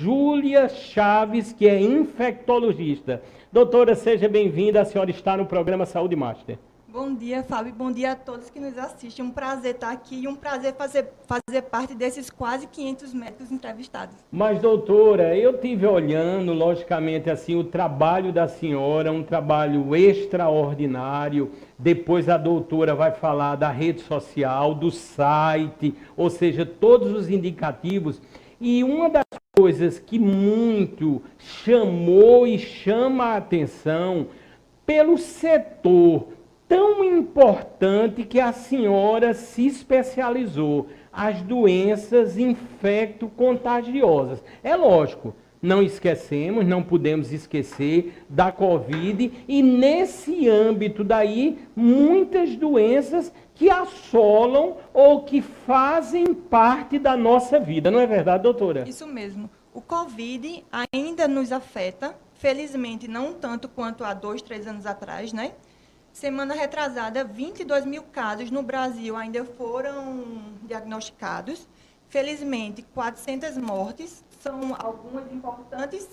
Júlia Chaves, que é infectologista. Doutora, seja bem-vinda, a senhora está no programa Saúde Master. Bom dia, Fábio, bom dia a todos que nos assistem. Um prazer estar aqui e um prazer fazer parte desses quase 500 médicos entrevistados. Mas, doutora, eu estive olhando, logicamente, assim, o trabalho da senhora, um trabalho extraordinário. Depois a doutora vai falar da rede social, do site, ou seja, todos os indicativos. E uma das coisas que muito chamou e chama a atenção pelo setor tão importante que a senhora se especializou, as doenças infecto-contagiosas. É lógico, não esquecemos, não podemos esquecer da Covid e nesse âmbito daí, muitas doenças que assolam ou que fazem parte da nossa vida. Não é verdade, doutora? Isso mesmo. O Covid ainda nos afeta, felizmente não tanto quanto há 2, 3 anos atrás, né? Semana retrasada, 22 mil casos no Brasil ainda foram diagnosticados. Felizmente, 400 mortes, são algumas importantes,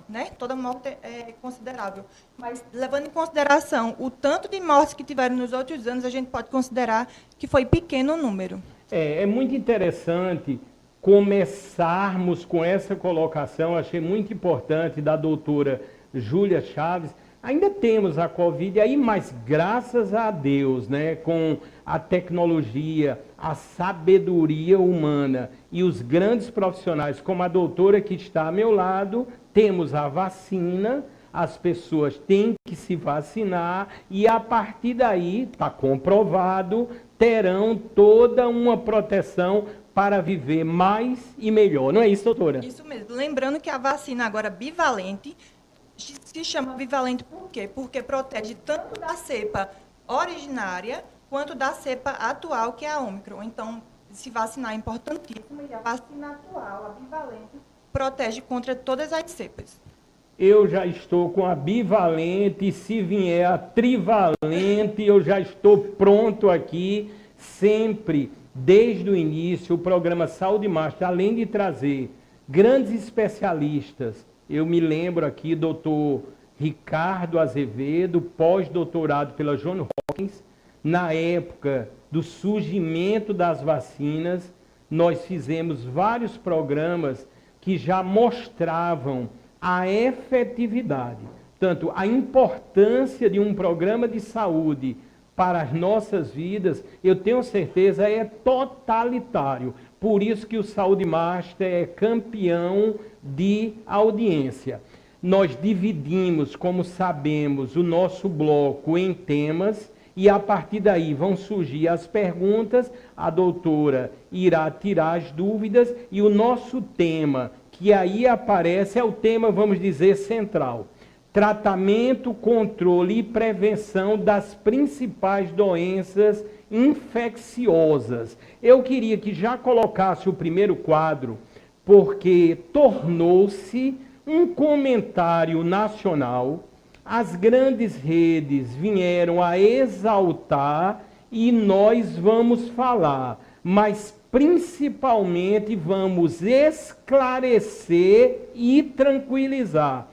né? Toda morte é considerável. Mas, levando em consideração o tanto de mortes que tiveram nos outros anos, a gente pode considerar que foi pequeno o número. É muito interessante começarmos com essa colocação, achei muito importante, da doutora Júlia Chaves. Ainda temos a Covid aí, mas graças a Deus, né, com a tecnologia, a sabedoria humana e os grandes profissionais, como a doutora que está ao meu lado, temos a vacina, as pessoas têm que se vacinar e a partir daí, está comprovado, terão toda uma proteção para viver mais e melhor. Não é isso, doutora? Isso mesmo. Lembrando que a vacina agora bivalente se chama bivalente por quê? Porque protege tanto da cepa originária quanto da cepa atual, que é a Ômicron. Então, se vacinar é importantíssimo e a vacina atual, a bivalente, protege contra todas as cepas. Eu já estou com a bivalente, se vier a trivalente, eu já estou pronto aqui, sempre, desde o início, o programa Saúde Master, além de trazer grandes especialistas. Eu me lembro aqui, doutor Ricardo Azevedo, pós-doutorado pela Johns Hopkins, na época do surgimento das vacinas, nós fizemos vários programas que já mostravam a efetividade, tanto a importância de um programa de saúde para as nossas vidas, eu tenho certeza, é totalitário. Por isso que o Saúde Master é campeão de audiência. Nós dividimos, como sabemos, o nosso bloco em temas e a partir daí vão surgir as perguntas, a doutora irá tirar as dúvidas e o nosso tema, que aí aparece, é o tema, vamos dizer, central. Tratamento, controle e prevenção das principais doenças infecciosas. Eu queria que já colocasse o primeiro quadro, porque tornou-se um comentário nacional, as grandes redes vieram a exaltar e nós vamos falar, mas principalmente vamos esclarecer e tranquilizar.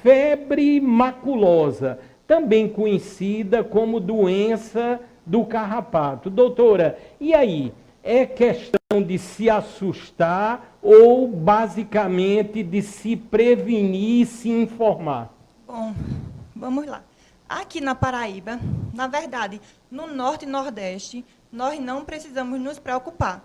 Febre maculosa, também conhecida como doença do carrapato. Doutora, e aí? É questão de se assustar ou basicamente de se prevenir e se informar? Bom, vamos lá. Aqui na Paraíba, na verdade, no Norte e Nordeste, nós não precisamos nos preocupar,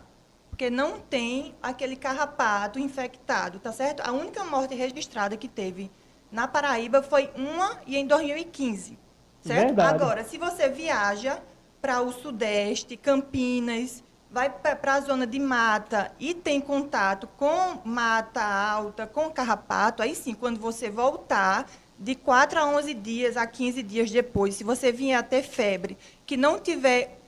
porque não tem aquele carrapato infectado, tá certo? A única morte registrada que teve na Paraíba foi uma e em 2015, certo? Verdade. Agora, se você viaja para o Sudeste, Campinas, vai para a zona de mata e tem contato com mata alta, com carrapato, aí sim, quando você voltar, de 4 a 11 dias, a 15 dias depois, se você vier a ter febre, que não tiver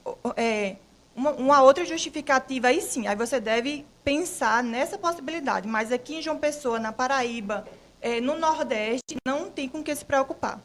uma outra justificativa, aí sim, aí você deve pensar nessa possibilidade. Mas aqui em João Pessoa, na Paraíba, no Nordeste, não tem com o que se preocupar.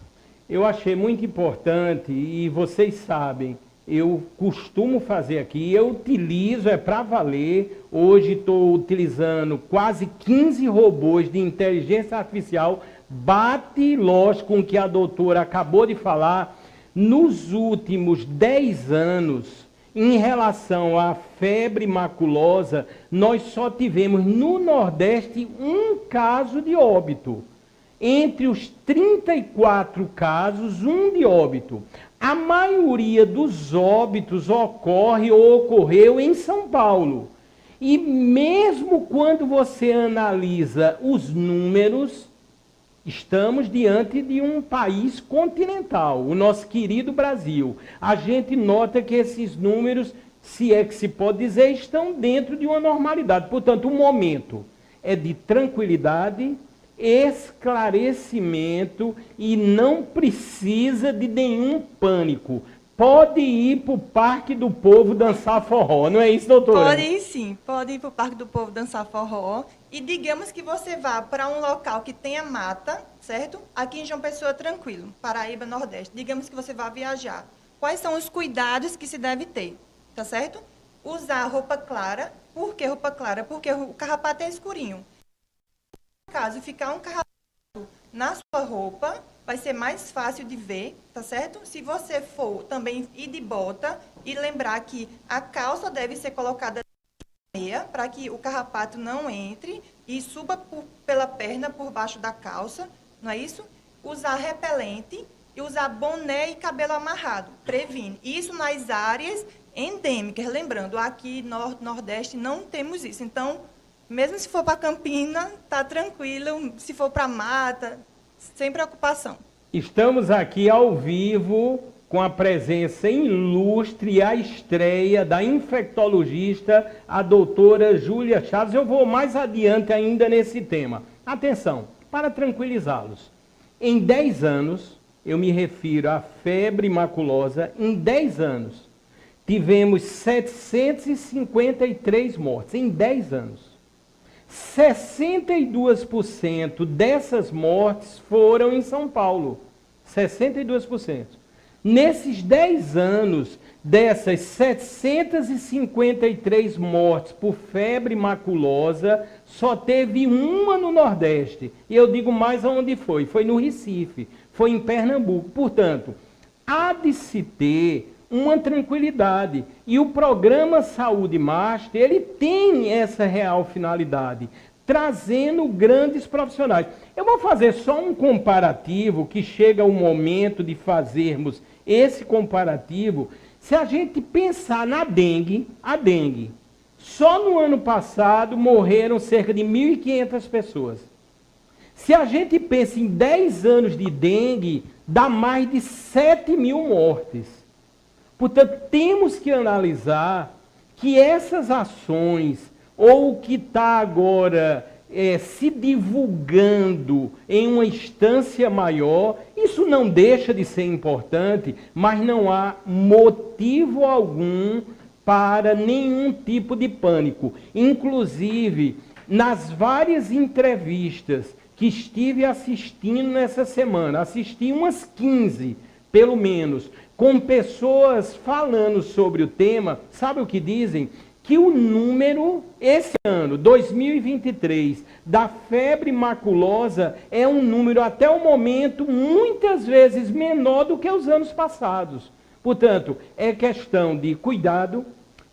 Eu achei muito importante, e vocês sabem, eu costumo fazer aqui, eu utilizo, é para valer. Hoje estou utilizando quase 15 robôs de inteligência artificial, bate, lógico, com o que a doutora acabou de falar. Nos últimos 10 anos, em relação à febre maculosa, nós só tivemos no Nordeste um caso de óbito. Entre os 34 casos, um de óbito. A maioria dos óbitos ocorre ou ocorreu em São Paulo. E mesmo quando você analisa os números, estamos diante de um país continental, o nosso querido Brasil. A gente nota que esses números, se é que se pode dizer, estão dentro de uma normalidade. Portanto, o momento é de tranquilidade, esclarecimento e não precisa de nenhum pânico. Pode ir para o Parque do Povo dançar forró, não é isso, doutora? Pode ir sim, pode ir para o Parque do Povo dançar forró. E digamos que você vá para um local que tenha mata, certo? Aqui em João Pessoa, tranquilo, Paraíba, Nordeste. Digamos que você vá viajar. Quais são os cuidados que se deve ter, tá certo? Usar roupa clara. Por que roupa clara? Porque o carrapato é escurinho. Caso ficar um carrapato na sua roupa, vai ser mais fácil de ver, tá certo? Se você for também ir de bota e lembrar que a calça deve ser colocada meia para que o carrapato não entre e suba pela perna por baixo da calça, não é isso? Usar repelente e usar boné e cabelo amarrado, previne. Isso nas áreas endêmicas, lembrando, aqui Nordeste não temos isso, então mesmo se for para Campina, tá tranquilo. Se for para mata, sem preocupação. Estamos aqui ao vivo com a presença ilustre e a estreia da infectologista, a doutora Júlia Chaves. Eu vou mais adiante ainda nesse tema. Atenção, para tranquilizá-los. Em 10 anos, eu me refiro à febre maculosa, em 10 anos, tivemos 753 mortes, em 10 anos. 62% dessas mortes foram em São Paulo. 62%. Nesses 10 anos, dessas 753 mortes por febre maculosa, só teve uma no Nordeste. E eu digo mais aonde foi. Foi no Recife, foi em Pernambuco. Portanto, há de se ter uma tranquilidade. E o programa Saúde Master, ele tem essa real finalidade, trazendo grandes profissionais. Eu vou fazer só um comparativo, que chega o momento de fazermos esse comparativo. Se a gente pensar na dengue, a dengue, só no ano passado morreram cerca de 1.500 pessoas. Se a gente pensa em 10 anos de dengue, dá mais de 7.000 mortes. Portanto, temos que analisar que essas ações, ou o que está agora se divulgando em uma instância maior, isso não deixa de ser importante, mas não há motivo algum para nenhum tipo de pânico. Inclusive, nas várias entrevistas que estive assistindo nessa semana, assisti umas 15, pelo menos, com pessoas falando sobre o tema, sabe o que dizem? Que o número, esse ano, 2023, da febre maculosa é um número, até o momento, muitas vezes menor do que os anos passados. Portanto, é questão de cuidado,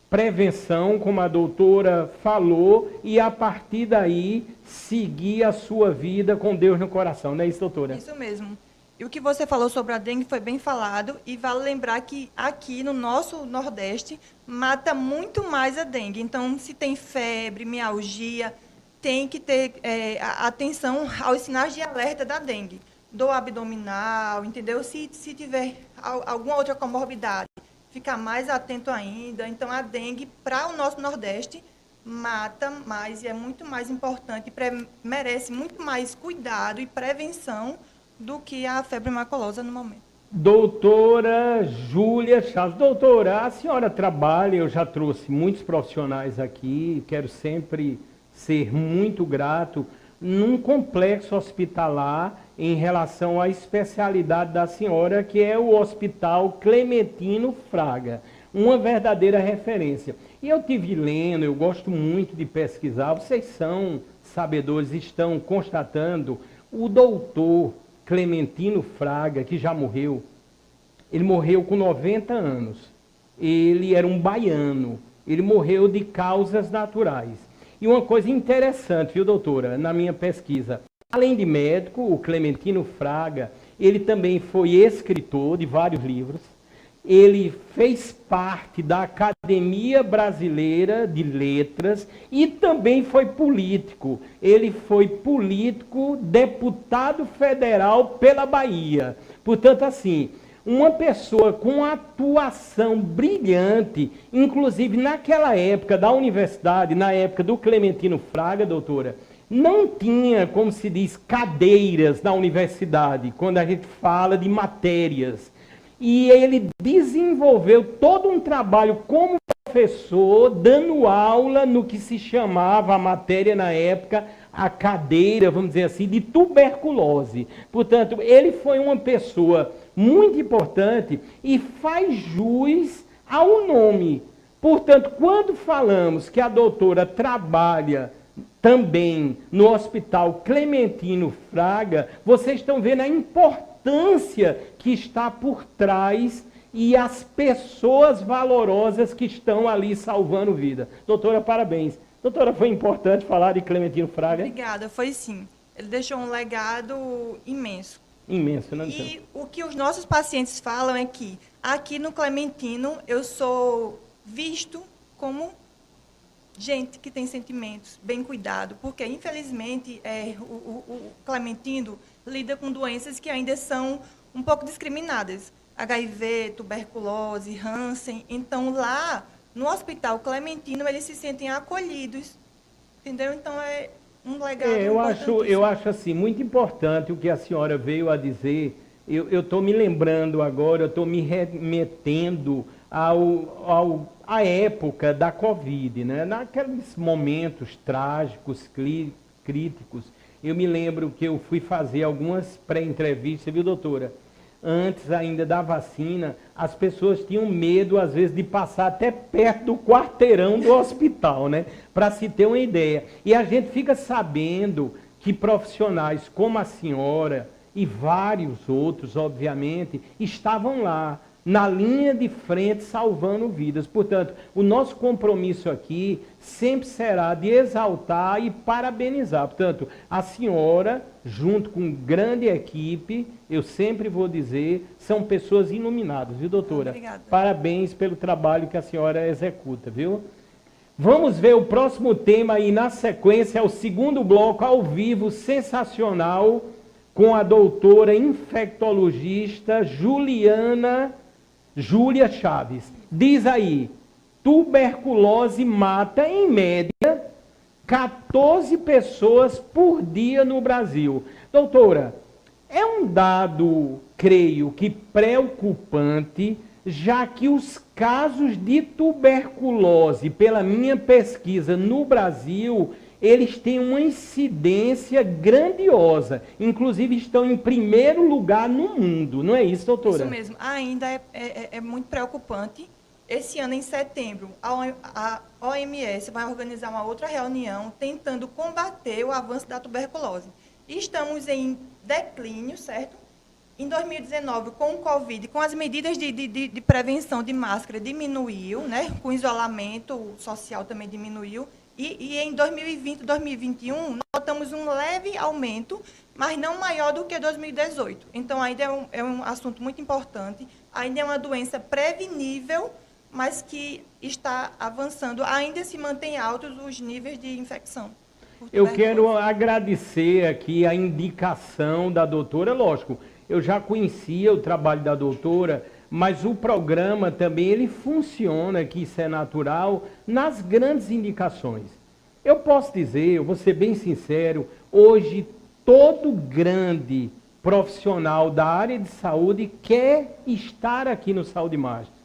prevenção, como a doutora falou, e a partir daí, seguir a sua vida com Deus no coração. Não é isso, doutora? Isso mesmo. E o que você falou sobre a dengue foi bem falado, e vale lembrar que aqui no nosso Nordeste mata muito mais a dengue. Então, se tem febre, mialgia, tem que ter atenção aos sinais de alerta da dengue. Dor abdominal, entendeu? Se tiver alguma outra comorbidade, ficar mais atento ainda. Então, a dengue, para o nosso Nordeste, mata mais e é muito mais importante, merece muito mais cuidado e prevenção do que a febre maculosa no momento. Doutora Júlia Chaves. Doutora, a senhora trabalha, eu já trouxe muitos profissionais aqui, quero sempre ser muito grato, num complexo hospitalar em relação à especialidade da senhora, que é o Hospital Clementino Fraga, uma verdadeira referência. E eu tive lendo, eu gosto muito de pesquisar, vocês são sabedores, estão constatando, o doutor Clementino Fraga, que já morreu, ele morreu com 90 anos, ele era um baiano, ele morreu de causas naturais. E uma coisa interessante, viu, doutora, na minha pesquisa, além de médico, o Clementino Fraga, ele também foi escritor de vários livros, ele fez parte da Academia Brasileira de Letras e também foi político. Ele foi político, deputado federal pela Bahia. Portanto, assim, uma pessoa com atuação brilhante, inclusive naquela época da universidade, na época do Clementino Fraga, doutora, não tinha, como se diz, cadeiras na universidade, quando a gente fala de matérias. E ele desenvolveu todo um trabalho como professor, dando aula no que se chamava a matéria na época, a cadeira, vamos dizer assim, de tuberculose. Portanto, ele foi uma pessoa muito importante e faz jus ao nome. Portanto, quando falamos que a doutora trabalha também no Hospital Clementino Fraga, vocês estão vendo a importância que está por trás e as pessoas valorosas que estão ali salvando vida. Doutora, parabéns. Doutora, foi importante falar de Clementino Fraga? Obrigada, foi sim. Ele deixou um legado imenso. Imenso, né? E o que os nossos pacientes falam é que aqui no Clementino eu sou visto como gente que tem sentimentos, bem cuidado, porque infelizmente o Clementino lida com doenças que ainda são um pouco discriminadas. HIV, tuberculose, Hansen. Então lá no Hospital Clementino eles se sentem acolhidos. Entendeu? Então é um legado eu acho assim, muito importante o que a senhora veio a dizer. Eu estou me lembrando agora, eu estou me remetendo à época da Covid, né? Naqueles momentos trágicos, críticos. Eu me lembro que eu fui fazer algumas pré-entrevistas, viu, doutora? Antes ainda da vacina, as pessoas tinham medo, às vezes, de passar até perto do quarteirão do hospital, né? Para se ter uma ideia. E a gente fica sabendo que profissionais como a senhora e vários outros, obviamente, estavam lá, na linha de frente, salvando vidas. Portanto, o nosso compromisso aqui sempre será de exaltar e parabenizar. Portanto, a senhora, junto com grande equipe, eu sempre vou dizer, são pessoas iluminadas, viu, doutora? Obrigada. Parabéns pelo trabalho que a senhora executa, viu? Vamos ver o próximo tema aí na sequência, é o segundo bloco ao vivo, sensacional, com a doutora infectologista Júlia Chaves. Diz aí, tuberculose mata, em média, 14 pessoas por dia no Brasil. Doutora, é um dado, creio que preocupante, já que os casos de tuberculose, pela minha pesquisa no Brasil, eles têm uma incidência grandiosa. Inclusive, estão em primeiro lugar no mundo. Não é isso, doutora? Isso mesmo. Ainda é muito preocupante. Esse ano, em setembro, a OMS vai organizar uma outra reunião tentando combater o avanço da tuberculose. Estamos em declínio, certo? Em 2019, com o Covid, com as medidas de prevenção de máscara diminuiu, né? Com o isolamento social também diminuiu. E em 2020, 2021, notamos um leve aumento, mas não maior do que 2018. Então, ainda é um assunto muito importante, ainda é uma doença prevenível, mas que está avançando, ainda se mantém altos os níveis de infecção. Eu quero agradecer aqui a indicação da doutora, lógico, eu já conhecia o trabalho da doutora, mas o programa também, ele funciona, que isso é natural, nas grandes indicações. Eu posso dizer, eu vou ser bem sincero, hoje todo grande profissional da área de saúde quer estar aqui no Saúde Mágica.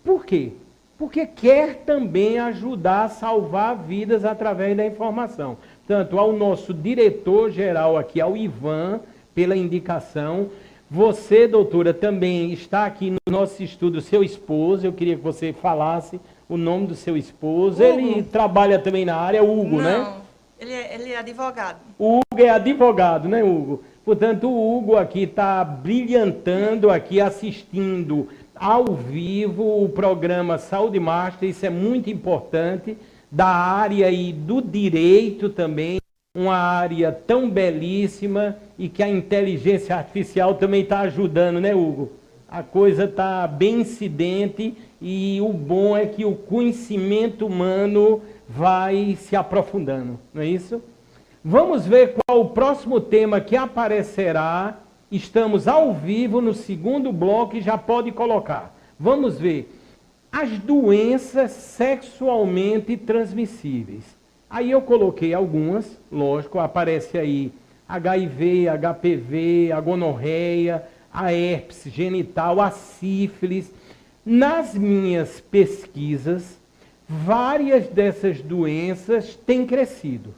Por quê? Porque quer também ajudar a salvar vidas através da informação. tanto ao nosso diretor-geral aqui, ao Ivan, pela indicação. Você, doutora, também está aqui no nosso estudo, seu esposo. Eu queria que você falasse o nome do seu esposo. Hugo. Ele trabalha também na área, Hugo, né? Não, ele é advogado. O Hugo é advogado, né, Hugo? Portanto, o Hugo aqui está brilhantando aqui, assistindo ao vivo o programa Saúde Master. Isso é muito importante, da área e do direito também, uma área tão belíssima e que a inteligência artificial também está ajudando, né, Hugo? A coisa está bem incidente e o bom é que o conhecimento humano vai se aprofundando, não é isso? Vamos ver qual o próximo tema que aparecerá. Estamos ao vivo no segundo bloco e já pode colocar. Vamos ver. As doenças sexualmente transmissíveis. Aí eu coloquei algumas, lógico, aparece aí HIV, HPV, a gonorreia, a herpes genital, a sífilis. Nas minhas pesquisas, várias dessas doenças têm crescido.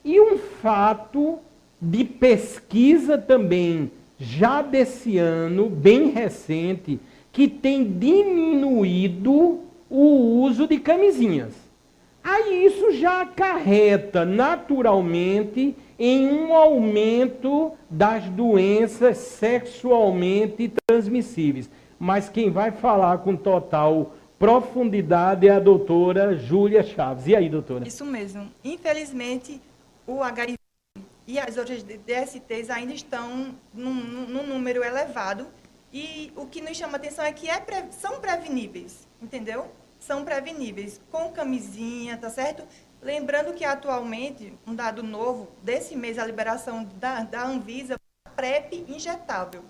E um fato de pesquisa também, já desse ano, bem recente, que tem diminuído o uso de camisinhas. Aí isso já acarreta naturalmente em um aumento das doenças sexualmente transmissíveis. Mas quem vai falar com total profundidade é a doutora Júlia Chaves. E aí, doutora? Isso mesmo. Infelizmente, o HIV e as outras DSTs ainda estão num número elevado. E o que nos chama a atenção é que são preveníveis, entendeu? São preveníveis com camisinha, tá certo? Lembrando que atualmente, um dado novo, desse mês, a liberação da Anvisa, PrEP injetável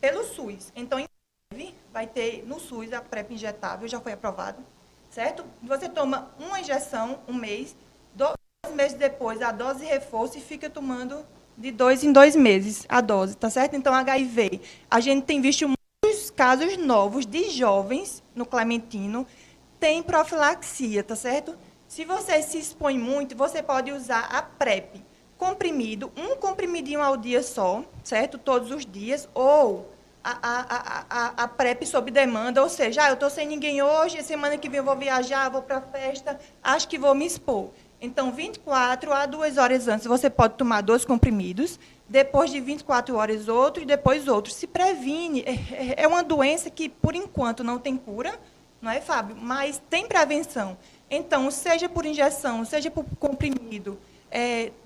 pelo SUS. Então, em breve, vai ter no SUS a PrEP injetável, já foi aprovado, certo? Você toma uma injeção um mês, 2 meses depois a dose reforço e fica tomando de 2 em 2 meses a dose, tá certo? Então, HIV, a gente tem visto muitos casos novos de jovens no Clementino, tem profilaxia, tá certo? Se você se expõe muito, você pode usar a PrEP comprimido, um comprimidinho ao dia só, certo? Todos os dias, ou a PrEP sob demanda, ou seja, eu estou sem ninguém hoje, semana que vem eu vou viajar, vou para a festa, acho que vou me expor. Então, 24 a 2 horas antes, você pode tomar 2 comprimidos, depois de 24 horas outro e depois outro. Se previne, é uma doença que, por enquanto, não tem cura, não é, Fábio? Mas tem prevenção. Então, seja por injeção, seja por comprimido,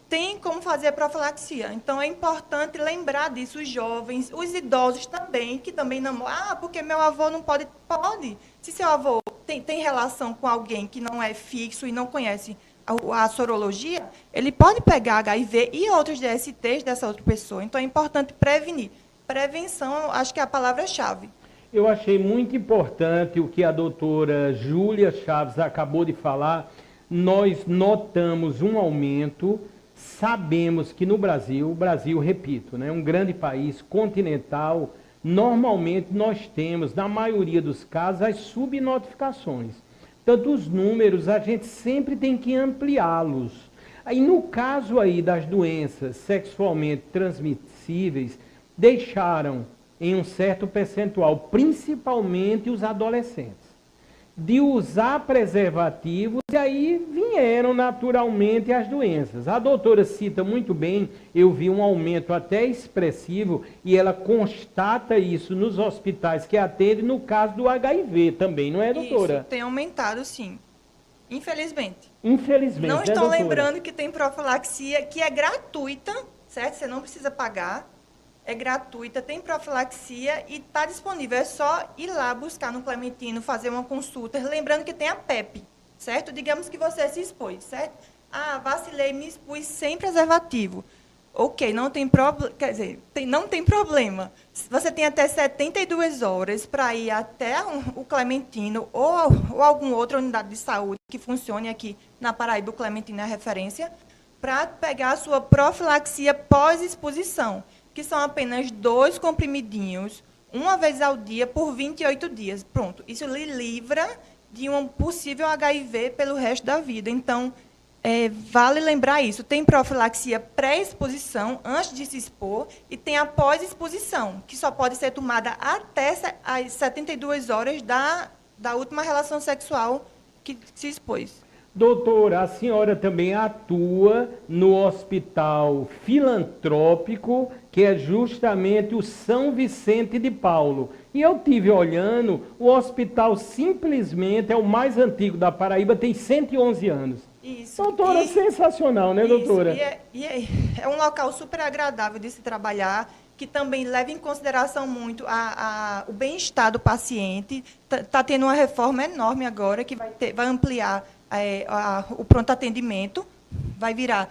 tem como fazer a profilaxia. Então, é importante lembrar disso, os jovens, os idosos também, que também não... Ah, porque meu avô não pode... Pode. Se seu avô tem relação com alguém que não é fixo e não conhece a sorologia, ele pode pegar HIV e outros DSTs dessa outra pessoa. Então, é importante prevenir. Prevenção, acho que é a palavra-chave. Eu achei muito importante o que a doutora Júlia Chaves acabou de falar. Nós notamos um aumento, sabemos que no Brasil, repito, né, um grande país continental, normalmente nós temos, na maioria dos casos, as subnotificações. Tanto os números, a gente sempre tem que ampliá-los. Aí, no caso aí das doenças sexualmente transmissíveis, deixaram em um certo percentual, principalmente os adolescentes, de usar preservativos, e aí vieram naturalmente as doenças. A doutora cita muito bem, eu vi um aumento até expressivo, e ela constata isso nos hospitais que atendem, no caso do HIV também, não é, doutora? Isso, tem aumentado, sim. Infelizmente. Infelizmente, não né, estou doutora? lembrando que tem profilaxia, que é gratuita, certo? Você não precisa pagar. É gratuita, tem profilaxia e está disponível. É só ir lá buscar no Clementino, fazer uma consulta. Lembrando que tem a PEP, certo? Digamos que você se expôs, certo? Ah, vacilei, me expus sem preservativo. Ok, não tem problema. Quer dizer, não tem problema. Você tem até 72 horas para ir até o Clementino ou alguma outra unidade de saúde que funcione aqui na Paraíba. O Clementino é a referência, para pegar a sua profilaxia pós-exposição, que são apenas 2 comprimidinhos, uma vez ao dia, por 28 dias. Pronto, isso lhe livra de um possível HIV pelo resto da vida. Então, Vale lembrar isso. Tem profilaxia pré-exposição, antes de se expor, e tem a pós-exposição, que só pode ser tomada até as 72 horas da última relação sexual que se expôs. Doutora, a senhora também atua no Hospital Filantrópico, que é justamente o São Vicente de Paulo. E eu tive olhando, o hospital simplesmente é o mais antigo da Paraíba, tem 111 anos. Isso. Doutora, sensacional, né, doutora? É um local super agradável de se trabalhar, que também leva em consideração muito o bem-estar do paciente. Está tendo uma reforma enorme agora, que vai ampliar o pronto atendimento, vai virar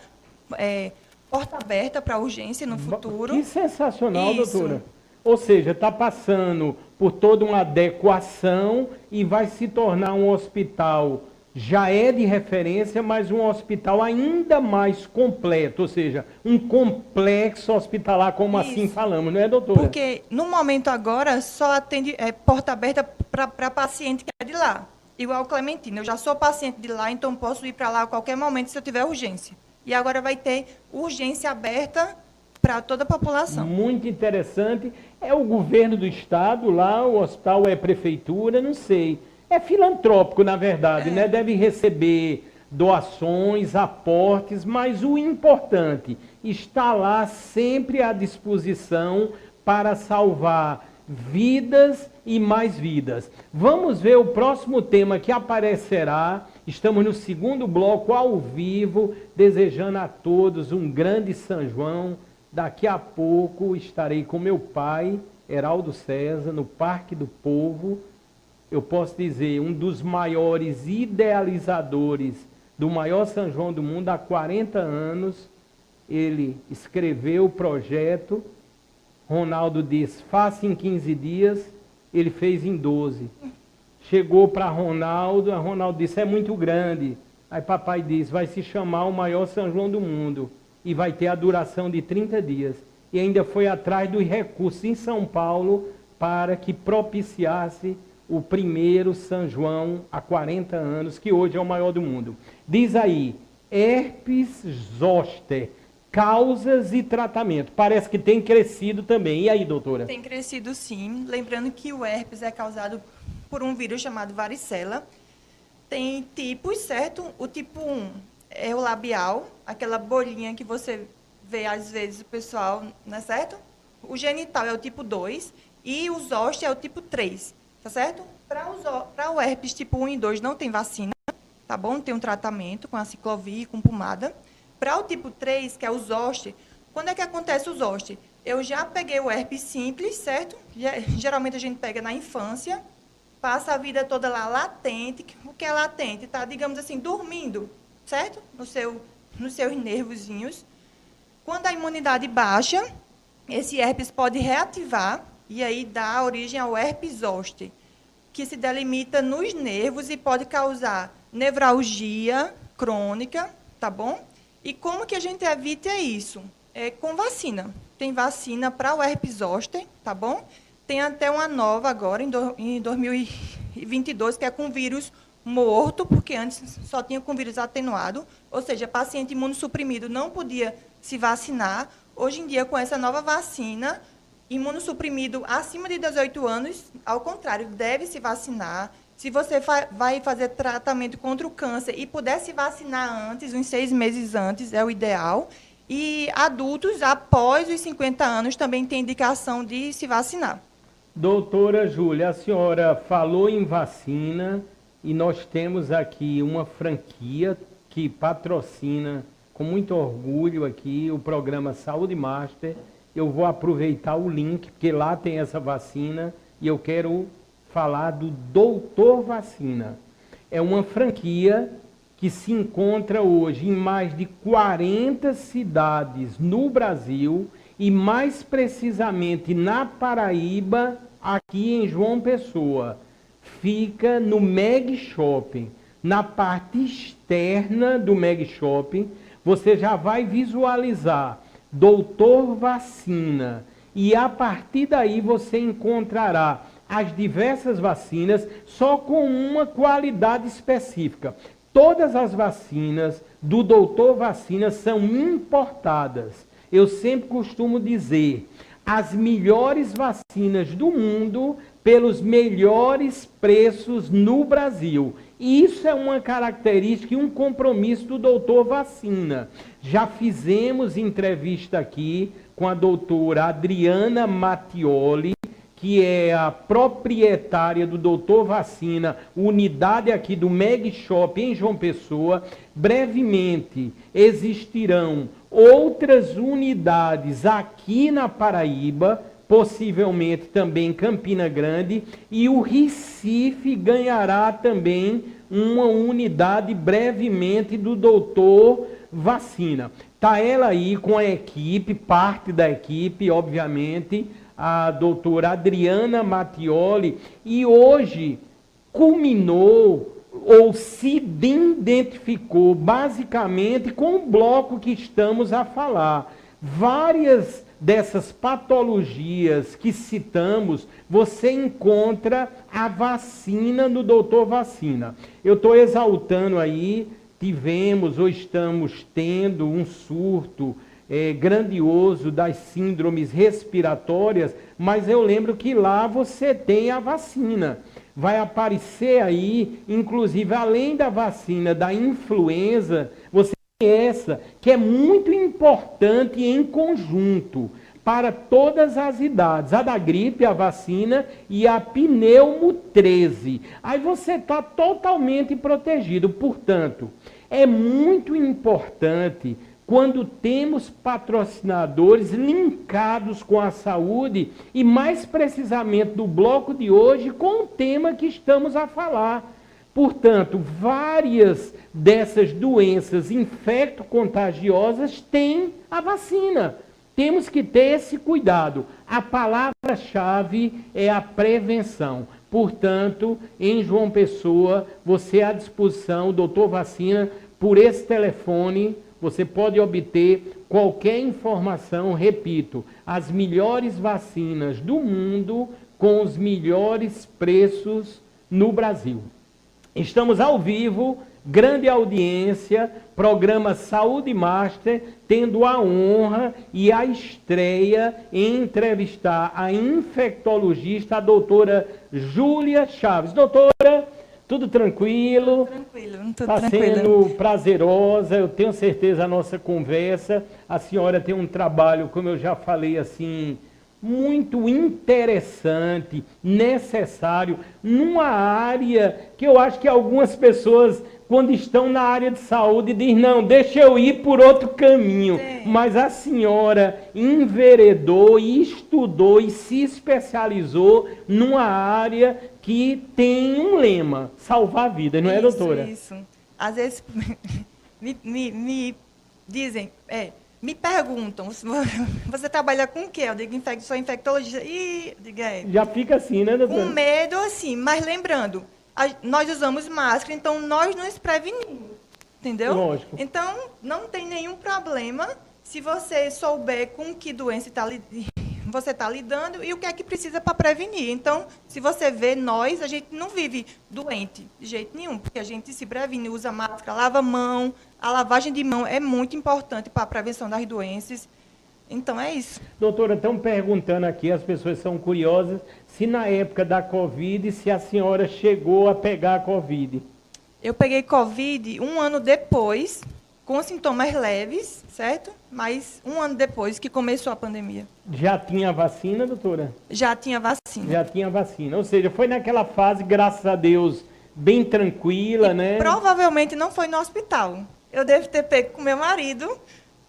porta aberta para urgência no futuro. Que sensacional, doutora. Ou seja, está passando por toda uma adequação e vai se tornar um hospital, já é de referência, mas um hospital ainda mais completo, ou seja, um complexo hospitalar, como assim falamos, não é, doutora? Porque, no momento agora, só atende porta aberta para paciente que é de lá. Igual Clementina, eu já sou paciente de lá, então posso ir para lá a qualquer momento se eu tiver urgência. E agora vai ter urgência aberta para toda a população. Muito interessante. É o governo do estado lá, o hospital é prefeitura, não sei. É filantrópico, na verdade, né? Deve receber doações, aportes, mas o importante, está lá sempre à disposição para salvar vidas e mais vidas. Vamos ver o próximo tema que aparecerá. Estamos no segundo bloco ao vivo, desejando a todos um grande São João. Daqui a pouco estarei com meu pai, Heraldo César, no Parque do Povo. Eu posso dizer, um dos maiores idealizadores do maior São João do mundo há 40 anos. Ele escreveu o projeto. Ronaldo disse, faça em 15 dias, ele fez em 12. Chegou para Ronaldo, a Ronaldo disse, é muito grande. Aí papai disse, vai se chamar o maior São João do mundo e vai ter a duração de 30 dias. E ainda foi atrás dos recursos em São Paulo para que propiciasse o primeiro São João há 40 anos, que hoje é o maior do mundo. Diz aí, herpes zoster. Causas e tratamento. Parece que tem crescido também. E aí, doutora? Tem crescido, sim. Lembrando que o herpes é causado por um vírus chamado varicela. Tem tipos, certo? O tipo 1 é o labial, aquela bolinha que você vê, às vezes, o pessoal, não é certo? O genital é o tipo 2 e o zoster é o tipo 3, tá certo? Para o herpes tipo 1 e 2 não tem vacina, tá bom? Tem um tratamento com aciclovir e com pomada. Para o tipo 3, que é o zoster, quando é que acontece o zoster? Eu já peguei o herpes simples, certo? Geralmente a gente pega na infância, passa a vida toda lá latente. O que é latente? Está, digamos assim, dormindo, certo? Nos seus nervozinhos. Quando a imunidade baixa, esse herpes pode reativar e aí dá origem ao herpes zoster, que se delimita nos nervos e pode causar nevralgia crônica, tá bom? E como que a gente evita isso? Com vacina. Tem vacina para o herpes zoster, tá bom? Tem até uma nova agora, em 2022, que é com vírus morto, porque antes só tinha com vírus atenuado, ou seja, paciente imunossuprimido não podia se vacinar. Hoje em dia, com essa nova vacina, imunossuprimido acima de 18 anos, ao contrário, deve se vacinar. Se você vai fazer tratamento contra o câncer e puder se vacinar antes, uns 6 meses antes, é o ideal. E adultos, após os 50 anos, também tem indicação de se vacinar. Doutora Júlia, a senhora falou em vacina e nós temos aqui uma franquia que patrocina com muito orgulho aqui o programa Saúde Master. Eu vou aproveitar o link, porque lá tem essa vacina e eu quero falar do Doutor Vacina. É uma franquia que se encontra hoje em mais de 40 cidades no Brasil e mais precisamente na Paraíba, aqui em João Pessoa. Fica no Meg Shopping. Na parte externa do Meg Shopping, você já vai visualizar Doutor Vacina. E a partir daí você encontrará as diversas vacinas, só com uma qualidade específica. Todas as vacinas do Doutor Vacina são importadas. Eu sempre costumo dizer, as melhores vacinas do mundo pelos melhores preços no Brasil. Isso é uma característica e um compromisso do Doutor Vacina. Já fizemos entrevista aqui com a doutora Adriana Mattioli, que é a proprietária do Doutor Vacina, unidade aqui do Meg Shop em João Pessoa. Brevemente existirão outras unidades aqui na Paraíba, possivelmente também em Campina Grande, e o Recife ganhará também uma unidade brevemente do Doutor Vacina. Está ela aí com a equipe, parte da equipe, obviamente, a doutora Adriana Mattioli, e hoje culminou ou se identificou basicamente com o bloco que estamos a falar. Várias dessas patologias que citamos, você encontra a vacina no Doutor Vacina. Eu estou exaltando aí, tivemos ou estamos tendo um surto grandioso das síndromes respiratórias, mas eu lembro que lá você tem a vacina. Vai aparecer aí, inclusive, além da vacina da influenza, você tem essa, que é muito importante em conjunto, para todas as idades. A da gripe, a vacina, e a pneumo 13. Aí você está totalmente protegido. Portanto, é muito importante, quando temos patrocinadores linkados com a saúde, e mais precisamente do bloco de hoje, com o tema que estamos a falar. Portanto, várias dessas doenças infecto-contagiosas têm a vacina. Temos que ter esse cuidado. A palavra-chave é a prevenção. Portanto, em João Pessoa, você à disposição, Doutor Vacina, por esse telefone, você pode obter qualquer informação, repito, as melhores vacinas do mundo com os melhores preços no Brasil. Estamos ao vivo, grande audiência, programa Saúde Master, tendo a honra e a estreia em entrevistar a infectologista, a doutora Júlia Chaves. Doutora, tudo tranquilo? Tudo Está tranquilo. sendo prazerosa, eu tenho certeza a nossa conversa. A senhora tem um trabalho, como eu já falei, assim, muito interessante, necessário, numa área que eu acho que algumas pessoas, quando estão na área de saúde, dizem, não, deixa eu ir por outro caminho. Sim. Mas a senhora enveredou e estudou e se especializou numa área que tem um lema, salvar vidas, não é, doutora? Isso. Às vezes me dizem, me perguntam, você trabalha com o quê? Eu digo, sou infectologista. E eu digo, Já fica assim, né, doutora? com medo, assim, mas lembrando, nós usamos máscara, então nós nos prevenimos, entendeu? Lógico. Então, não tem nenhum problema se você souber com que doença você está lidando e o que é que precisa para prevenir. Então, se você vê a gente não vive doente de jeito nenhum, porque a gente se previne, usa máscara, lava a mão. A lavagem de mão é muito importante para a prevenção das doenças. Então, é isso. Doutora, estão perguntando aqui, as pessoas são curiosas, se na época da Covid, se a senhora chegou a pegar a Covid. Eu peguei Covid 1 ano depois, com sintomas leves, certo? Mas 1 ano depois que começou a pandemia. Já tinha vacina, doutora? Já tinha vacina. Já tinha vacina, ou seja, foi naquela fase, graças a Deus, bem tranquila, né? Provavelmente não foi no hospital. Eu devo ter pego com meu marido,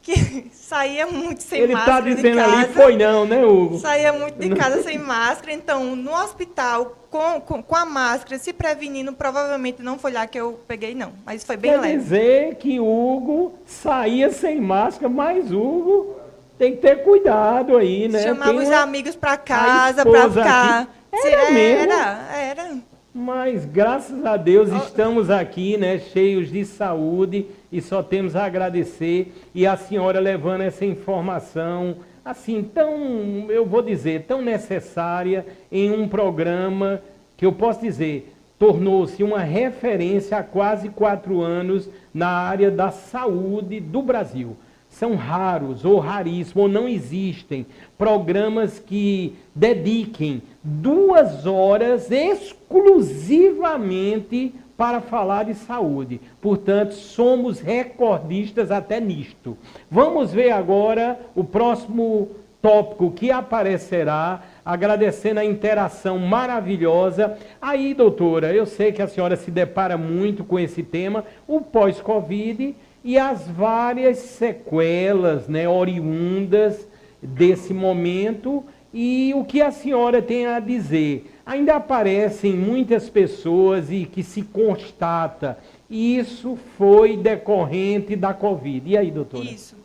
que saía muito sem Ele máscara está dizendo de casa. ali, foi não, né, Hugo? Saía muito de casa sem máscara. Então, no hospital, com a máscara, se prevenindo, provavelmente não foi lá que eu peguei, não. Mas foi bem Quer leve. dizer que Hugo saía sem máscara, mas Hugo tem que ter cuidado aí, né? Chamava Tem os uma- amigos para a casa, para esposa ficar. aqui. Era mesmo? Era. Mas, graças a Deus, estamos aqui, né, cheios de saúde e só temos a agradecer. E a senhora levando essa informação, assim, tão, eu vou dizer, tão necessária em um programa que eu posso dizer, tornou-se uma referência há quase 4 anos na área da saúde do Brasil. São raros ou raríssimos, ou não existem programas que dediquem 2 horas exclusivamente para falar de saúde. Portanto, somos recordistas até nisto. Vamos ver agora o próximo tópico que aparecerá, agradecendo a interação maravilhosa. Aí, doutora, eu sei que a senhora se depara muito com esse tema, o pós-Covid e as várias sequelas, né, oriundas desse momento, e o que a senhora tem a dizer. Ainda aparecem muitas pessoas e que se constata, isso foi decorrente da Covid. E aí, doutora? Isso.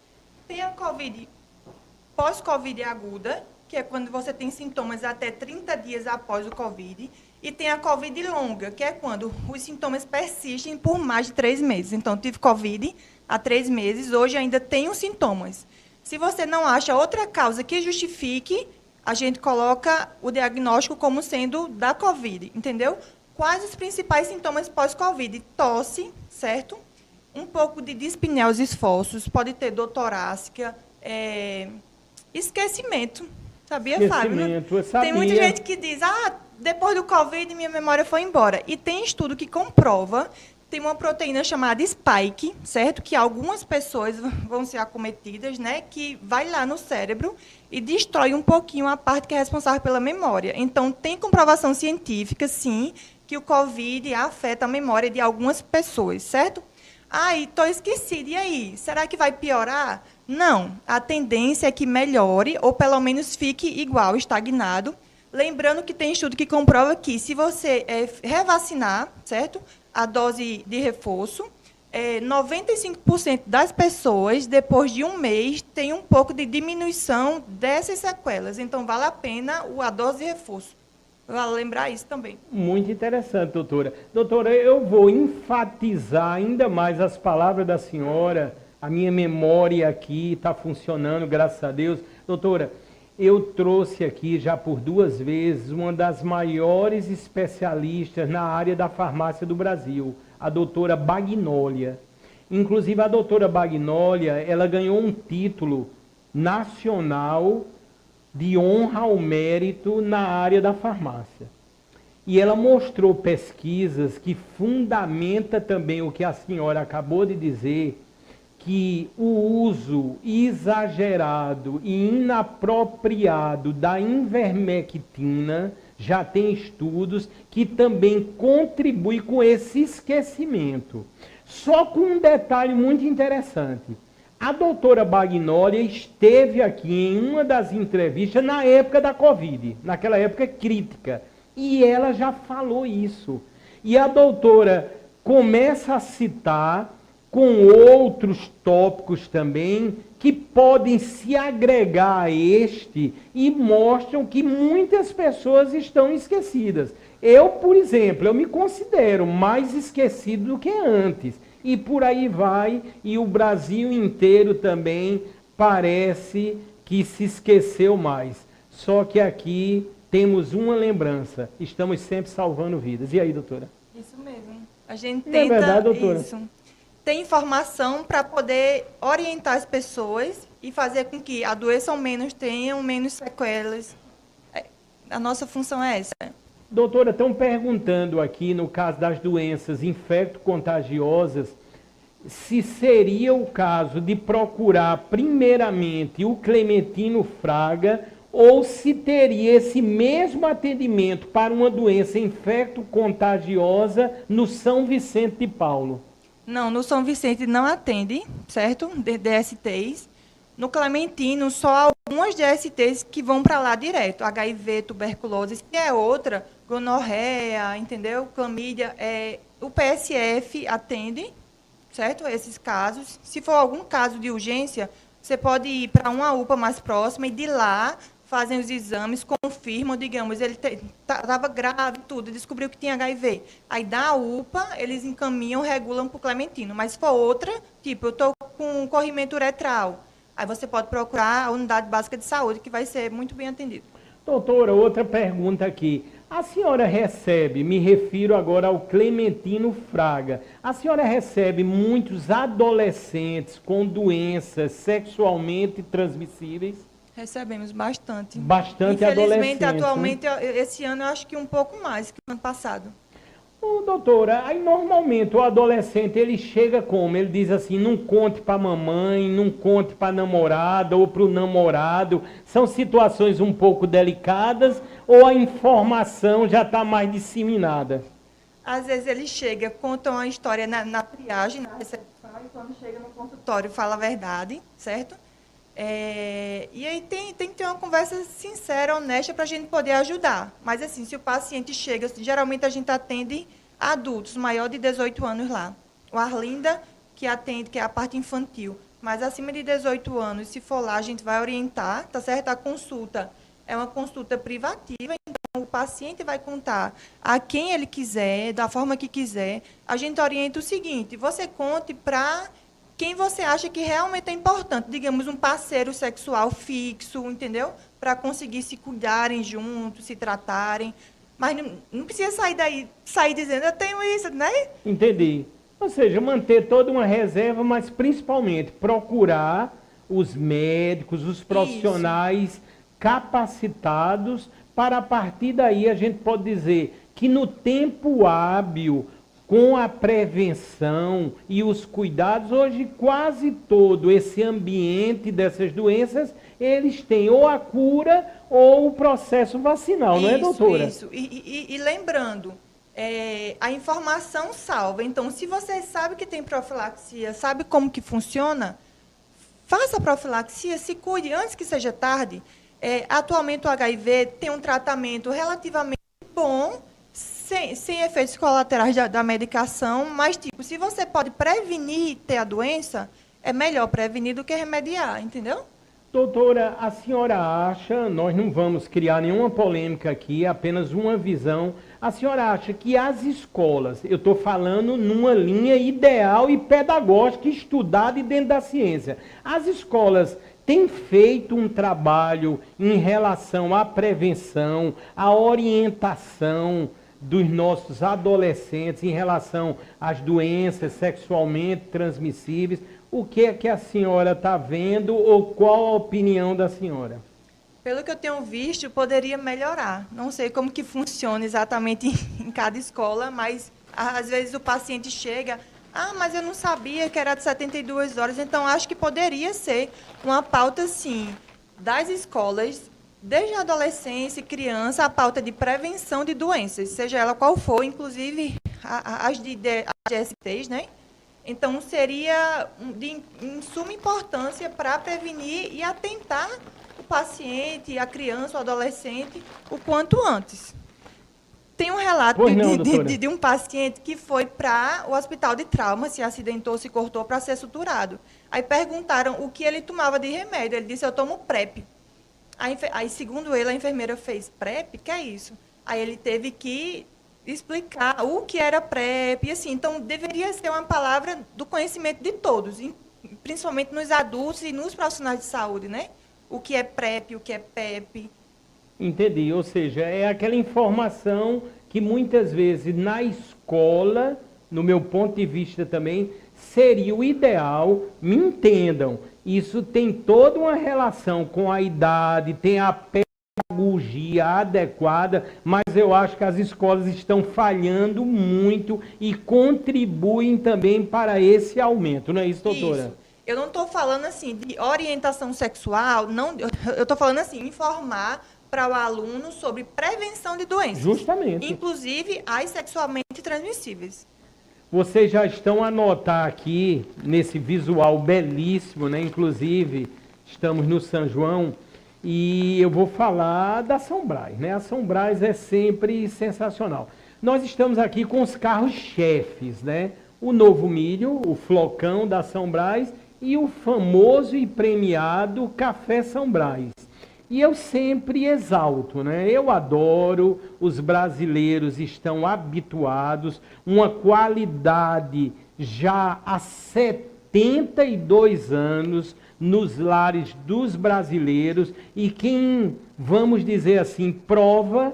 Tem a Covid pós-Covid aguda, que é quando você tem sintomas até 30 dias após o Covid, e tem a Covid longa, que é quando os sintomas persistem por mais de 3 meses. Então, tive Covid há 3 meses, hoje ainda tenho sintomas. Se você não acha outra causa que justifique, a gente coloca o diagnóstico como sendo da Covid, entendeu? Quais os principais sintomas pós-Covid? Tosse, certo? Um pouco de dispneia aos esforços, pode ter dor torácica, esquecimento. Sabia, Fábio? Eu sabia. Tem muita gente que diz, depois do Covid, minha memória foi embora. E tem estudo que comprova, tem uma proteína chamada spike, certo? Que algumas pessoas vão ser acometidas, né? Que vai lá no cérebro e destrói um pouquinho a parte que é responsável pela memória. Então, tem comprovação científica, sim, que o Covid afeta a memória de algumas pessoas, certo? Estou esquecida. E aí? Será que vai piorar? Não. A tendência é que melhore, ou pelo menos fique igual, estagnado. Lembrando que tem estudo que comprova que, se você revacinar, certo? A dose de reforço, 95% das pessoas, depois de 1 mês, tem um pouco de diminuição dessas sequelas. Então, vale a pena a dose de reforço. Vale lembrar isso também. Muito interessante, doutora. Doutora, eu vou enfatizar ainda mais as palavras da senhora. A minha memória aqui está funcionando, graças a Deus. Doutora, eu trouxe aqui já por 2 vezes uma das maiores especialistas na área da farmácia do Brasil, a doutora Bagnólia. Inclusive, a doutora Bagnólia, ela ganhou um título nacional de honra ao mérito na área da farmácia. E ela mostrou pesquisas que fundamenta também o que a senhora acabou de dizer, que o uso exagerado e inapropriado da ivermectina, já tem estudos que também contribuem com esse esquecimento. Só com um detalhe muito interessante. A doutora Bagnólia esteve aqui em uma das entrevistas na época da Covid, naquela época crítica, e ela já falou isso. E a doutora começa a citar com outros tópicos também que podem se agregar a este e mostram que muitas pessoas estão esquecidas. Eu, por exemplo, eu me considero mais esquecido do que antes. E por aí vai, e o Brasil inteiro também parece que se esqueceu mais. Só que aqui temos uma lembrança, estamos sempre salvando vidas. E aí, doutora? Isso mesmo. A gente tenta verdade, doutora? isso. Tem informação para poder orientar as pessoas e fazer com que adoeçam menos, tenham menos sequelas. A nossa função é essa. Doutora, estão perguntando aqui, no caso das doenças infecto-contagiosas, se seria o caso de procurar primeiramente o Clementino Fraga ou se teria esse mesmo atendimento para uma doença infecto-contagiosa no São Vicente de Paulo. Não, no São Vicente não atende, certo? DSTs. No Clementino, só algumas DSTs que vão para lá direto. HIV, tuberculose, se é outra, gonorreia, entendeu? Clamídia, o PSF atende, certo? Esses casos. Se for algum caso de urgência, você pode ir para uma UPA mais próxima e de lá fazem os exames, confirmam, digamos, ele estava grave, tudo, descobriu que tinha HIV. Aí da UPA, eles encaminham, regulam para o Clementino. Mas se for outra, tipo, eu estou com corrimento uretral, aí você pode procurar a unidade básica de saúde, que vai ser muito bem atendido. Doutora, outra pergunta aqui. A senhora recebe, me refiro agora ao Clementino Fraga, a senhora recebe muitos adolescentes com doenças sexualmente transmissíveis? Recebemos bastante. Bastante adolescentes. Infelizmente, atualmente, esse ano eu acho que um pouco mais que o ano passado. Ô, doutora, aí normalmente o adolescente ele chega como? Ele diz assim, não conte para mamãe, não conte para namorada ou para o namorado. São situações um pouco delicadas ou a informação já está mais disseminada? Às vezes ele chega, conta uma história na triagem, na recepção, e quando chega no consultório fala a verdade, certo? E aí tem que ter uma conversa sincera, honesta, para a gente poder ajudar. Mas, assim, se o paciente chega, geralmente a gente atende adultos, maior de 18 anos lá. O Arlinda, que atende, que é a parte infantil. Mas acima de 18 anos, se for lá, a gente vai orientar, tá certo? A consulta é uma consulta privativa, então o paciente vai contar a quem ele quiser, da forma que quiser. A gente orienta o seguinte, você conte para quem você acha que realmente é importante, digamos, um parceiro sexual fixo, entendeu? Para conseguir se cuidarem juntos, se tratarem. Mas não precisa sair dizendo, eu tenho isso, né? Entendi. Ou seja, manter toda uma reserva, mas principalmente procurar os médicos, os profissionais isso. Capacitados, para a partir daí a gente pode dizer que no tempo hábil, com a prevenção e os cuidados, hoje quase todo esse ambiente dessas doenças, eles têm ou a cura ou o processo vacinal, não é, doutora? Isso. E lembrando, a informação salva. Então, se você sabe que tem profilaxia, sabe como que funciona, faça a profilaxia, se cuide antes que seja tarde. Atualmente o HIV tem um tratamento relativamente bom, sem efeitos colaterais da medicação, mas, tipo, se você pode prevenir ter a doença, é melhor prevenir do que remediar, entendeu? Doutora, a senhora acha, nós não vamos criar nenhuma polêmica aqui, apenas uma visão, a senhora acha que as escolas, eu estou falando numa linha ideal e pedagógica, estudada e dentro da ciência, as escolas têm feito um trabalho em relação à prevenção, à orientação dos nossos adolescentes em relação às doenças sexualmente transmissíveis? O que é que a senhora está vendo ou qual a opinião da senhora? Pelo que eu tenho visto, poderia melhorar. Não sei como que funciona exatamente em cada escola, mas às vezes o paciente chega, mas eu não sabia que era de 72 horas, então acho que poderia ser uma pauta, sim, das escolas, desde a adolescência e criança, a pauta de prevenção de doenças, seja ela qual for, inclusive as de STs, né? Então, seria de suma importância para prevenir e atentar o paciente, a criança, o adolescente, o quanto antes. Tem um relato de um paciente que foi para o hospital de trauma, se acidentou, se cortou para ser suturado. Aí perguntaram o que ele tomava de remédio. Ele disse, eu tomo PrEP. Aí, segundo ele, a enfermeira fez, PrEP? Que é isso? Aí ele teve que explicar o que era PrEP, e assim, então deveria ser uma palavra do conhecimento de todos, principalmente nos adultos e nos profissionais de saúde, né? O que é PrEP, o que é PEP. Entendi, ou seja, é aquela informação que muitas vezes na escola, no meu ponto de vista também, seria o ideal, me entendam, isso tem toda uma relação com a idade, tem a pedagogia adequada, mas eu acho que as escolas estão falhando muito e contribuem também para esse aumento, não é isso, doutora? Isso. Eu não estou falando assim de orientação sexual, não, eu estou falando assim, informar para o aluno sobre prevenção de doenças. Justamente. Inclusive as sexualmente transmissíveis. Vocês já estão a notar aqui, nesse visual belíssimo, né? Inclusive, estamos no São João, e eu vou falar da São Brás, né? A São Brás é sempre sensacional. Nós estamos aqui com os carros-chefes, né? O Novo Milho, o flocão da São Brás e o famoso e premiado Café São Brás. E eu sempre exalto, né? Eu adoro, os brasileiros estão habituados, uma qualidade já há 72 anos nos lares dos brasileiros, e quem, vamos dizer assim, prova,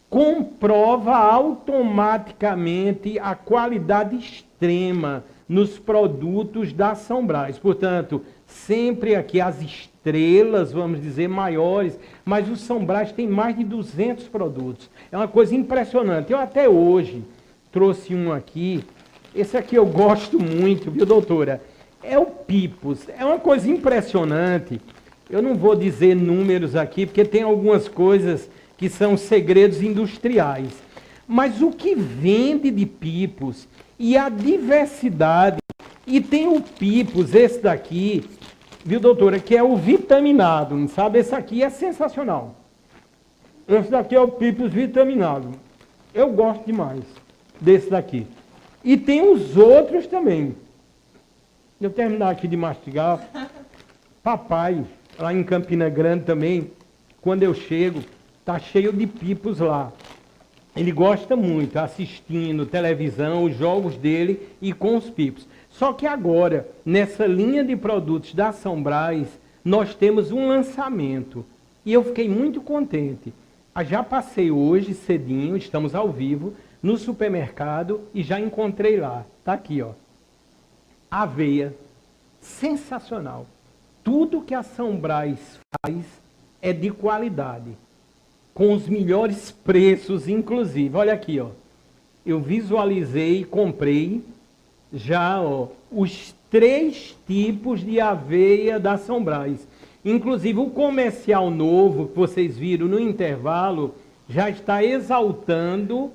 comprova automaticamente a qualidade extrema nos produtos da São Brás. Portanto, sempre aqui as estrelas, vamos dizer, maiores, mas o São Brás tem mais de 200 produtos. É uma coisa impressionante. Eu até hoje trouxe um aqui, esse aqui eu gosto muito, viu, doutora? É o Pipos. É uma coisa impressionante. Eu não vou dizer números aqui, porque tem algumas coisas que são segredos industriais. Mas o que vende de Pipos e a diversidade, e tem o Pipos, esse daqui, viu, doutora, que é o vitaminado, sabe? Esse aqui é sensacional. Esse daqui é o Pipos vitaminado. Eu gosto demais desse daqui. E tem os outros também. Eu terminar aqui de mastigar. Papai, lá em Campina Grande também, quando eu chego, tá cheio de Pipos lá. Ele gosta muito, assistindo televisão, os jogos dele e com os Pipos. Só que agora, nessa linha de produtos da São Brás, nós temos um lançamento. E eu fiquei muito contente. Já passei hoje, cedinho, estamos ao vivo, no supermercado e já encontrei lá. Tá aqui, ó. Aveia. Sensacional. Tudo que a São Brás faz é de qualidade. Com os melhores preços, inclusive. Olha aqui, ó. Eu visualizei e comprei já, ó, os 3 tipos de aveia da São Brás. Inclusive o comercial novo que vocês viram no intervalo já está exaltando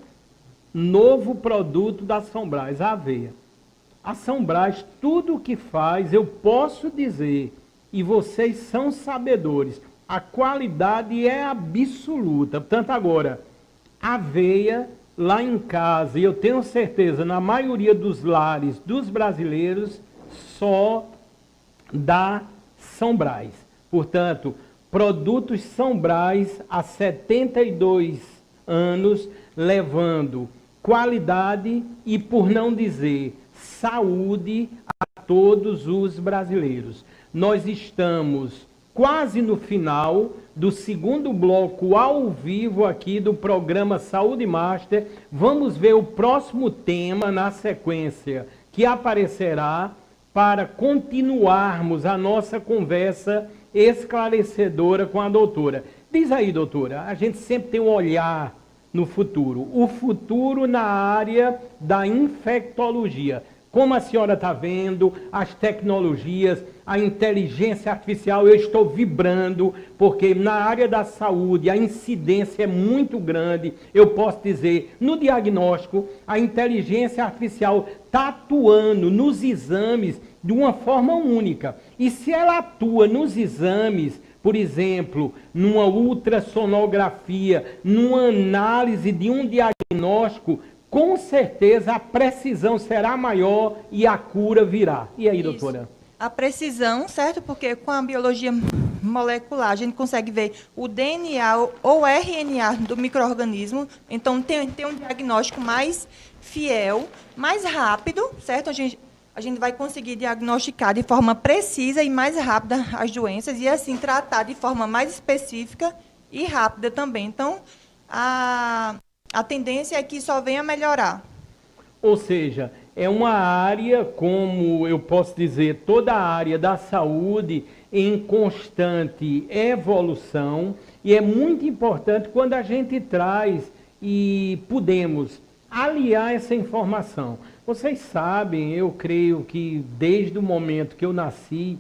novo produto da São Brás, a aveia. A São Brás, tudo o que faz, eu posso dizer, e vocês são sabedores, a qualidade é absoluta. Portanto, agora, aveia lá em casa, e eu tenho certeza, na maioria dos lares dos brasileiros, só da São Brás. Portanto, produtos São Brás há 72 anos, levando qualidade e, por não dizer, saúde a todos os brasileiros. Nós estamos quase no final do segundo bloco ao vivo aqui do programa Saúde Master. Vamos ver o próximo tema na sequência que aparecerá para continuarmos a nossa conversa esclarecedora com a doutora. Diz aí, doutora, a gente sempre tem um olhar no futuro. O futuro na área da infectologia. Como a senhora está vendo, as tecnologias, a inteligência artificial, eu estou vibrando, porque na área da saúde a incidência é muito grande. Eu posso dizer, no diagnóstico, a inteligência artificial está atuando nos exames de uma forma única. E se ela atua nos exames, por exemplo, numa ultrassonografia, numa análise de um diagnóstico, com certeza a precisão será maior e a cura virá. E aí, doutora? A precisão, certo? Porque com a biologia molecular a gente consegue ver o DNA ou RNA do micro-organismo. Então, tem um diagnóstico mais fiel, mais rápido, certo? A gente vai conseguir diagnosticar de forma precisa e mais rápida as doenças e, assim, tratar de forma mais específica e rápida também. Então, a tendência é que só venha melhorar. Ou seja, é uma área, como eu posso dizer, toda a área da saúde em constante evolução, e é muito importante quando a gente traz e podemos aliar essa informação. Vocês sabem, eu creio que desde o momento que eu nasci,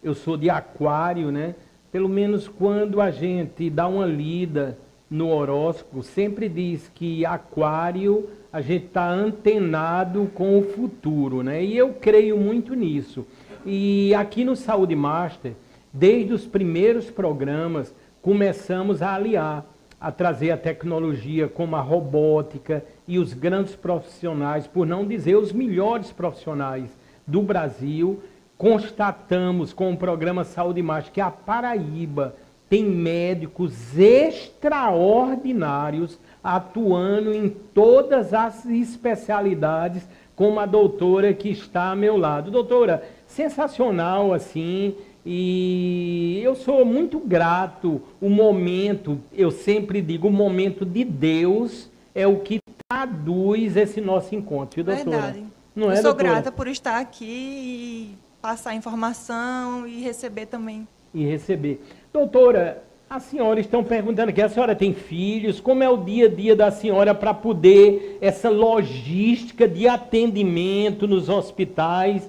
eu sou de Aquário, né? Pelo menos quando a gente dá uma lida no horóscopo, sempre diz que Aquário, a gente está antenado com o futuro, né? E eu creio muito nisso. E aqui no Saúde Master, desde os primeiros programas, começamos a aliar, a trazer a tecnologia como a robótica e os grandes profissionais, por não dizer os melhores profissionais do Brasil. Constatamos com o programa Saúde Master que a Paraíba tem médicos extraordinários atuando em todas as especialidades, como a doutora que está ao meu lado. Doutora, sensacional assim, E eu sou muito grato. O momento, eu sempre digo, o momento de Deus é o que traduz esse nosso encontro, viu, doutora? Verdade. Não Eu é, sou doutora? grata por estar aqui e passar informação e receber também. E receber. Doutora, a senhora estão perguntando aqui, a senhora tem filhos? Como é o dia a dia da senhora para poder, essa logística de atendimento nos hospitais?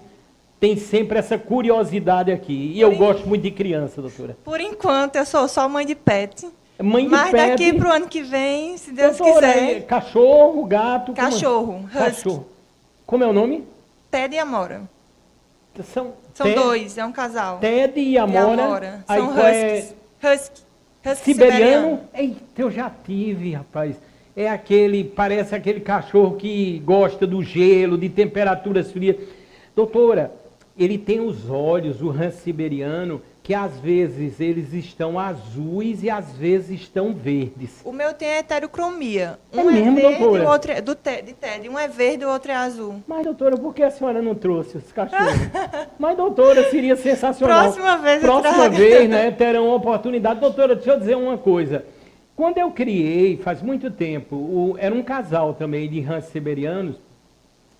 Tem sempre essa curiosidade aqui. E eu gosto muito de criança, doutora. Por enquanto, eu sou só mãe de pet. Mãe de Mas pet. daqui para o ano que vem, se Deus Doutora, quiser. Cachorro, gato. Cachorro, husky. Cachorro. Como é o nome? Ted e Amora. São Dois, é um casal. Ted e Amora. São qual huskies. Husky Siberiano? Eita, eu já tive, rapaz. É aquele, parece aquele cachorro que gosta do gelo, de temperaturas frias. Doutora, ele tem os olhos, o Husky siberiano, que às vezes eles estão azuis e às vezes estão verdes. O meu tem a heterocromia. É mesmo, verde, doutora? o outro é de Ted. Um é verde e o outro é azul. Mas, doutora, por que a senhora não trouxe os cachorros? Mas, doutora, seria sensacional. Próxima vez eu Próxima trago. vez, né, terão uma oportunidade. Doutora, deixa eu dizer uma coisa. Quando eu criei, faz muito tempo, era um casal também de Husky siberianos,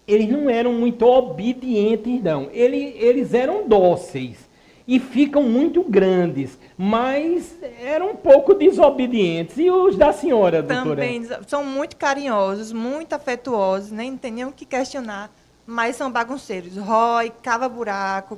eles não eram muito obedientes, não. Eles eram dóceis e ficam muito grandes, mas eram um pouco desobedientes. E os da senhora, doutora? Também são muito carinhosos, muito afetuosos, nem tem nem o que questionar, mas são bagunceiros. Rói, cava buraco.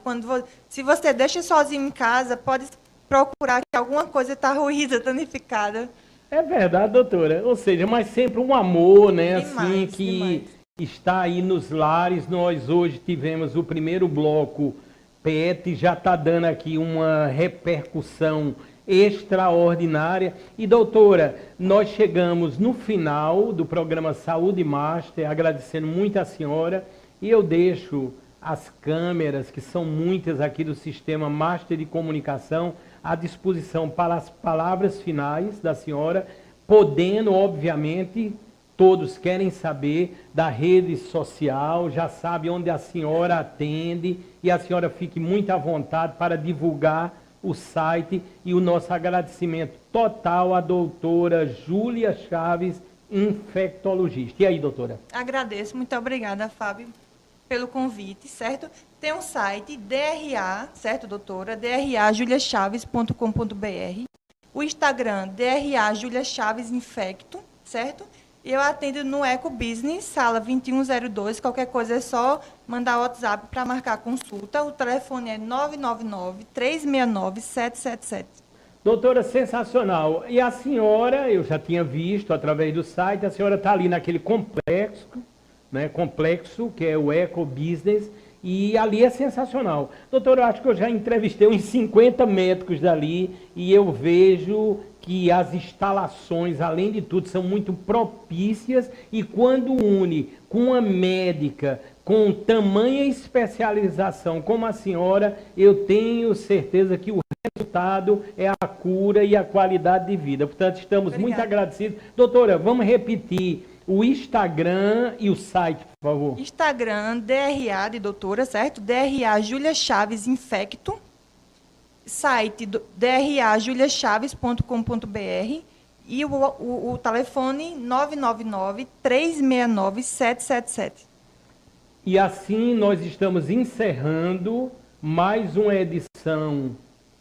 Se você deixa sozinho em casa, pode procurar que alguma coisa está ruída, danificada. É verdade, doutora. Ou seja, mas sempre um amor, né? Demais, assim, que demais. está aí nos lares. Nós hoje tivemos o primeiro bloco PET, já está dando aqui uma repercussão extraordinária. E, doutora, nós chegamos no final do programa Saúde Master, agradecendo muito a senhora, e eu deixo as câmeras, que são muitas aqui do Sistema Master de Comunicação, à disposição para as palavras finais da senhora, podendo, obviamente, todos querem saber da rede social, já sabe onde a senhora atende, e a senhora fique muito à vontade para divulgar o site, e o nosso agradecimento total à doutora Júlia Chaves, infectologista. E aí, doutora? Agradeço, muito obrigada, Fábio, pelo convite, certo? Tem um site, DRA, certo, doutora? drajuliachaves.com.br. O Instagram, DRA Julia Chaves Infecto, certo? E eu atendo no Eco Business, sala 2102. Qualquer coisa é só mandar o WhatsApp para marcar consulta. O telefone é 999-369-777. Doutora, sensacional. E a senhora, eu já tinha visto através do site, a senhora está ali naquele complexo, né, que é o Eco Business, e ali é sensacional. Doutor, eu acho que eu já entrevistei uns 50 médicos dali e eu vejo que as instalações, além de tudo, são muito propícias, e quando une com uma médica com tamanha especialização como a senhora, eu tenho certeza que o resultado é a cura e a qualidade de vida. Portanto, estamos muito agradecidos. Doutora, vamos repetir o Instagram e o site, por favor. Instagram, DRA de doutora, certo? DRA Julia Chaves Infecto. Site drajuliachaves.com.br. E o telefone 999-369-777. E assim nós estamos encerrando mais uma edição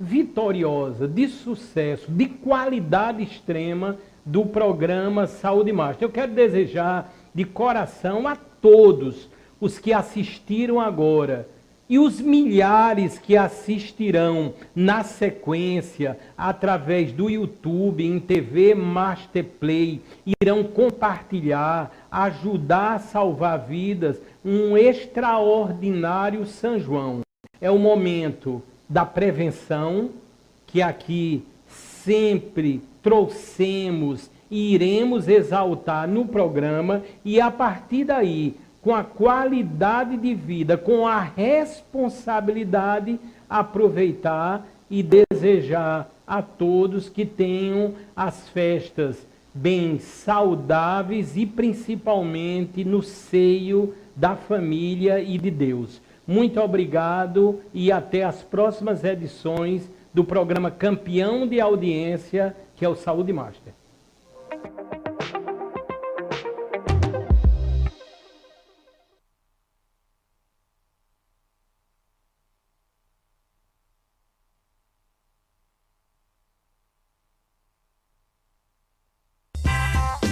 vitoriosa, de sucesso, de qualidade extrema do programa Saúde Master. Eu quero desejar de coração a todos os que assistiram agora e os milhares que assistirão na sequência através do YouTube, em TV Masterplay, irão compartilhar, ajudar a salvar vidas, um extraordinário São João. É o momento da prevenção, que aqui sempre trouxemos e iremos exaltar no programa, e a partir daí, com a qualidade de vida, com a responsabilidade, aproveitar e desejar a todos que tenham as festas bem saudáveis e principalmente no seio da família e de Deus. Muito obrigado e até as próximas edições do programa campeão de audiência, que é o Saúde Master.